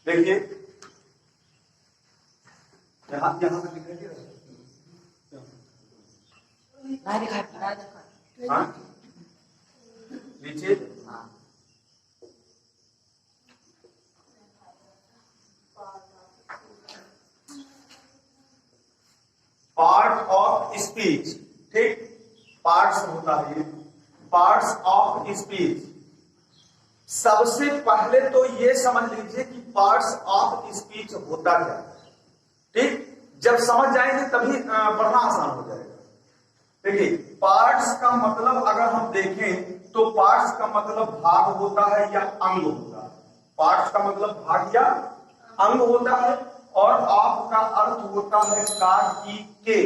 देखिए यहाँ पे दिखाई दे रहा है, हाँ नीचे पार्ट ऑफ स्पीच, ठीक, पार्ट्स होता है, पार्ट्स ऑफ स्पीच। सबसे पहले तो ये समझ लीजिए कि पार्ट्स ऑफ स्पीच होता क्या है, ठीक। जब समझ जाएंगे तभी पढ़ना आसान हो जाएगा। देखिए पार्ट्स का मतलब अगर हम देखें तो पार्ट्स का मतलब भाग होता है या अंग होता है। पार्ट्स का मतलब भाग या अंग होता है और ऑफ का अर्थ होता है का की के,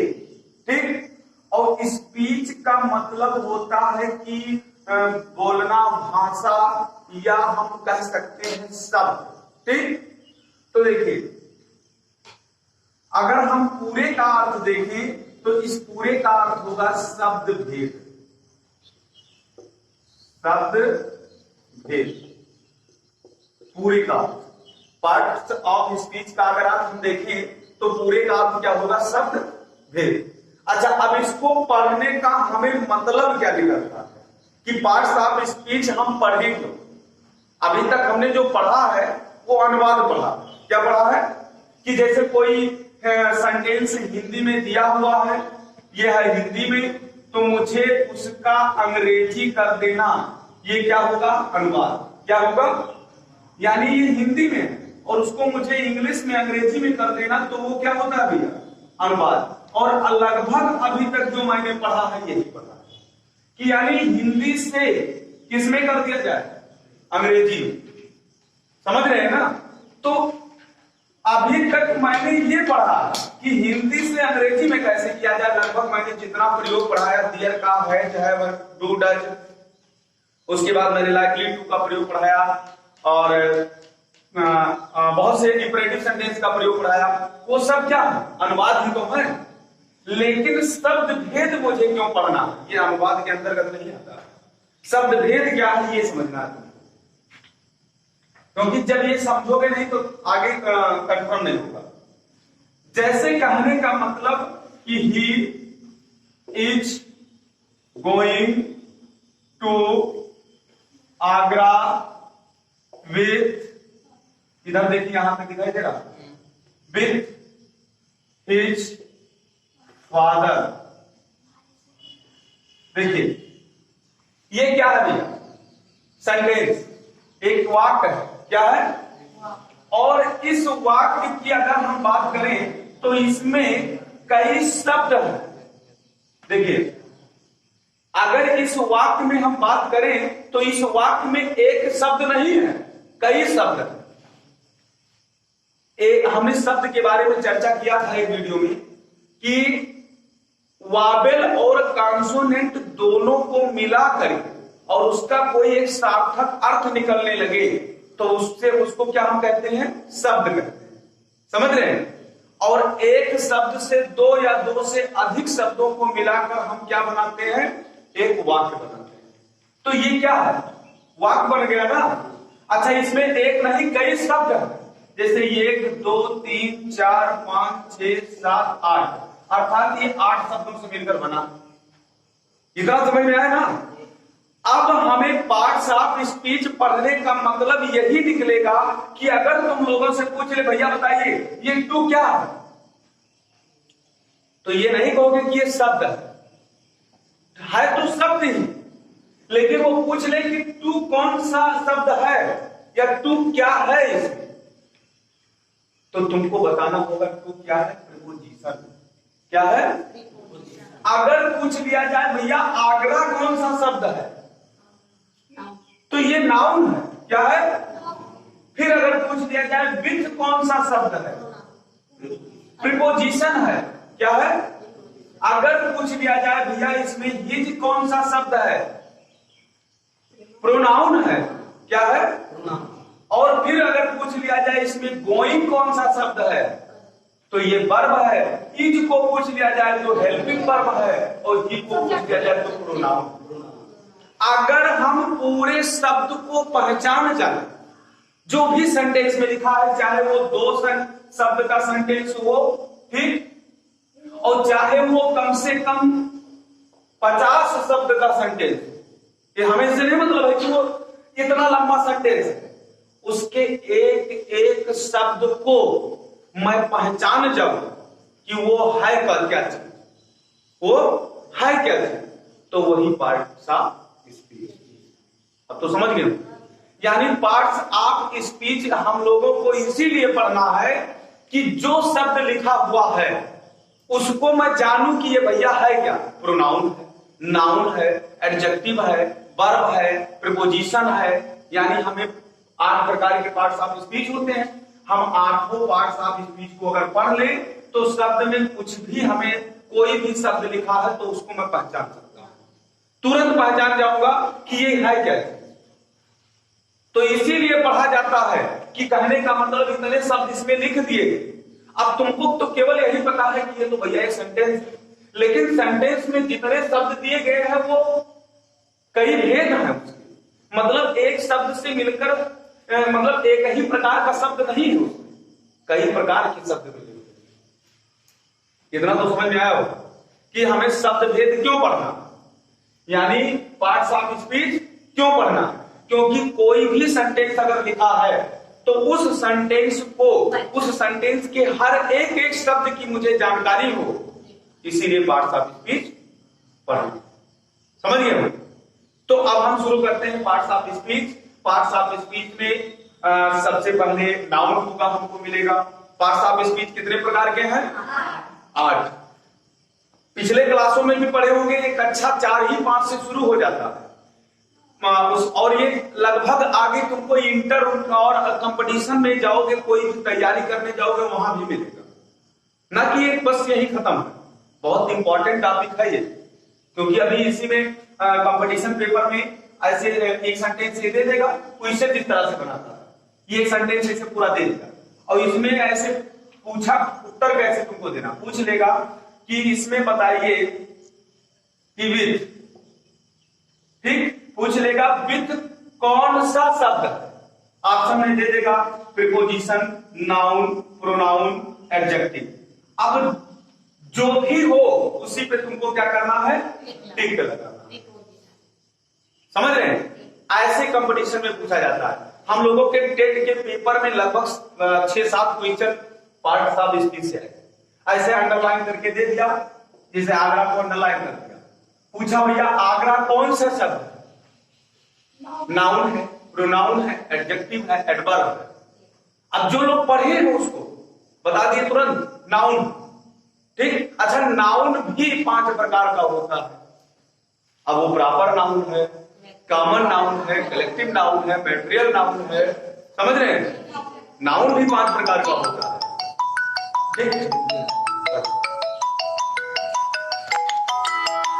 ठीक। और स्पीच का मतलब होता है कि बोलना, भाषा, या हम कह सकते हैं शब्द, ठीक। तो देखिए अगर हम पूरे का अर्थ देखें तो इस पूरे का अर्थ होगा शब्द भेद, शब्द भेद, पूरे का। पार्ट्स ऑफ स्पीच का अगर आप हम देखें तो पूरे का अर्थ क्या होगा, शब्द भेद। अच्छा अब इसको पढ़ने का हमें मतलब क्या निकलता है कि पार्ट्स ऑफ स्पीच हम पढ़े क्यों। अभी तक हमने जो पढ़ा है वो अनुवाद पढ़ा। क्या पढ़ा है कि जैसे कोई सेंटेंस हिंदी में दिया हुआ है, ये है हिंदी में, तो मुझे उसका अंग्रेजी कर देना, ये क्या होगा, अनुवाद। क्या होगा, यानी ये हिंदी में और उसको मुझे इंग्लिश में, अंग्रेजी में कर देना, तो वो क्या होता है भैया, अनुवाद। और लगभग अभी तक जो मैंने पढ़ा है यही पढ़ा है कि यानी हिंदी से किसमें कर दिया जाए, अंग्रेजी में। समझ रहे हैं ना। तो अभी तक मैंने ये पढ़ा कि हिंदी से अंग्रेजी में कैसे किया जाए। लगभग मैंने जितना प्रयोग पढ़ाया, दियर का, है, डू, डज, उसके बाद मैंने लाइकली टू का प्रयोग पढ़ाया और बहुत से इंपरेटिव सेंटेंस का प्रयोग पढ़ाया। वो सब क्या है, अनुवाद ही तो है। लेकिन शब्द भेद मुझे क्यों पढ़ना, ये अनुवाद के अंतर्गत नहीं आता। शब्द भेद क्या है ये समझना है, क्योंकि जब ये समझोगे नहीं तो आगे कंफर्म नहीं होगा। जैसे कहने का मतलब कि he is going to Agra with, इधर देखिए यहां पे दिखाई दे रहा, विथ हिज फादर। देखिए ये क्या है भैया, सेंटेंस, एक वाक्य है। क्या है, और इस वाक्य की अगर हम बात करें तो इसमें कई शब्द हैं। देखिए अगर इस वाक्य में हम बात करें तो इस वाक्य में एक शब्द नहीं है, कई शब्द हैं। हमने शब्द के बारे में चर्चा किया था एक वीडियो में कि वावेल और कॉन्सोनेंट दोनों को मिलाकर और उसका कोई एक सार्थक अर्थ निकलने लगे तो उसको क्या हम कहते हैं, शब्द कहते हैं। समझ रहे हैं। और एक शब्द से दो या दो से अधिक शब्दों को मिलाकर हम क्या बनाते हैं, एक वाक्य बनाते हैं। तो ये क्या है, वाक्य बन गया ना। अच्छा इसमें एक नहीं कई शब्द है, जैसे 1 2 3 4 5 6 7 8, अर्थात ये 8 शब्दों से मिलकर बना। इतना समझ में आया ना। अब हमें पार्ट्स ऑफ स्पीच पढ़ने का मतलब यही निकलेगा कि अगर तुम लोगों से पूछ ले भैया बताइए ये टू क्या है, तो ये नहीं कहोगे कि ये शब्द है तो शब्द ही, लेकिन वो पूछ ले कि टू कौन सा शब्द है या टू क्या है इसमें, तो तुमको बताना होगा टू क्या है, प्रीपोजिशन। क्या है, अगर पूछ लिया जाए भैया आगरा कौन सा शब्द है, तो ये नाउन है। क्या है, फिर अगर पूछ लिया जाए विथ कौन सा शब्द है, प्रीपोजिशन है। क्या है, अगर पूछ लिया जाए भैया इसमें हिज कौन सा शब्द है, प्रोनाउन है। क्या है, और फिर अगर पूछ लिया जाए इसमें गोइंग कौन सा शब्द है, तो ये वर्ब है। इज को पूछ लिया जाए तो हेल्पिंग वर्ब है और ही को पूछ लिया जाए तो प्रोनाउन। अगर हम पूरे शब्द को पहचान जाए जो भी सेंटेंस में लिखा है, चाहे वो 2 शब्द का सेंटेंस हो, ठीक, और चाहे वो कम से कम 50 शब्द का सेंटेंस, ये हमें इससे नहीं मतलब है कि वो इतना लंबा सेंटेंस है, उसके एक एक शब्द को मैं पहचान जाऊं कि वो है क्या चीज, वो है क्या चीज, तो वही पार्ट्स ऑफ स्पीच। अब तो समझ गए, यानी पार्ट्स ऑफ स्पीच हम लोगों को इसीलिए पढ़ना है कि जो शब्द लिखा हुआ है उसको मैं जानूं कि ये भैया है क्या। प्रोनाउन है, नाउन है, एडजेक्टिव है, वर्ब है, प्रीपोजिशन है, यानी हमें 8 प्रकार के पार्ट्स ऑफ स्पीच होते हैं। हम 8 पार्ट्स ऑफ स्पीच को अगर पढ़ ले तो शब्द में कुछ भी, हमें कोई भी शब्द लिखा है तो उसको मैं पहचान सकता हूं, तुरंत पहचान जाऊंगा कि ये है क्या। तो इसीलिए पढ़ा जाता है कि कहने का मतलब इतने शब्द इसमें लिख दिए गए। अब तुमको तो केवल यही पता है कि ये तो भैया एक सेंटेंस है, लेकिन सेंटेंस में जितने शब्द दिए गए हैं वो कई भेद हैं उसके, मतलब एक शब्द से मिलकर मतलब एक ही प्रकार का शब्द नहीं है, उसमें कई प्रकार के शब्द मिले। इतना तो समझ में आया होगा कि हमें शब्द भेद क्यों पढ़ना, यानी पार्ट्स ऑफ स्पीच क्यों पढ़ना, क्योंकि कोई भी सेंटेंस अगर लिखा है तो उस सेंटेंस को, उस सेंटेंस के हर एक एक शब्द की मुझे जानकारी हो, इसीलिए पार्ट्स ऑफ स्पीच पढ़ना। समझ गए? तो अब हम शुरू करते हैं parts of speech. Parts of speech में सबसे पहले नाउन होगा, हमको मिलेगा। पार्ट्स ऑफ स्पीच कितने प्रकार के हैं? 8। पिछले क्लासों में भी पढ़े होंगे, कक्षा 4 ही 5 से शुरू हो जाता है, और ये लगभग आगे तुमको इंटर और कंपटीशन में जाओगे, कोई भी तैयारी करने जाओगे वहां भी मिलेगा, ना कि एक बस यही खत्म है। बहुत इंपॉर्टेंट टॉपिक है ये, क्योंकि अभी इसी में कंपटीशन पेपर में ऐसे एक सेंटेंस ये दे देगा, क्वेश्चन जिस तरह से बनाता है, ये एक सेंटेंस ऐसे पूरा दे देगा, और इसमें ऐसे पूछा उत्तर कैसे तुमको देना, पूछ लेगा कि इसमें बताइए कि विथ, ठीक, पूछ लेगा विथ कौन सा शब्द है, ऑप्शन में दे देगा प्रीपोजिशन, नाउन, प्रोनाउन, एडजेक्टिव। अब जो भी हो उसी पे तुमको क्या करना है, टिक लगाना। समझ रहे हैं? ऐसे कंपटीशन में पूछा जाता है। हम लोगों के टेट के पेपर में लगभग 6-7 क्वेश्चन पार्ट्स ऑफ स्पीच से है, ऐसे अंडरलाइन करके दे दिया, जैसे आगरा को अंडरलाइन कर दिया, पूछा भैया आगरा कौन सा शब्द है, नाउन है, प्रोनाउन है, एडजेक्टिव है, एडवर्ब है। अब जो लोग पढ़े हैं उसको बता दिए तुरंत नाउन, ठीक। अच्छा, नाउन भी 5 प्रकार का होता है। अब वो प्रॉपर नाउन है, कॉमन नाउन है, कलेक्टिव नाउन है, मैटेरियल नाउन है। समझ रहे हैं? नाउन भी 5 प्रकार का होता है, ठीक।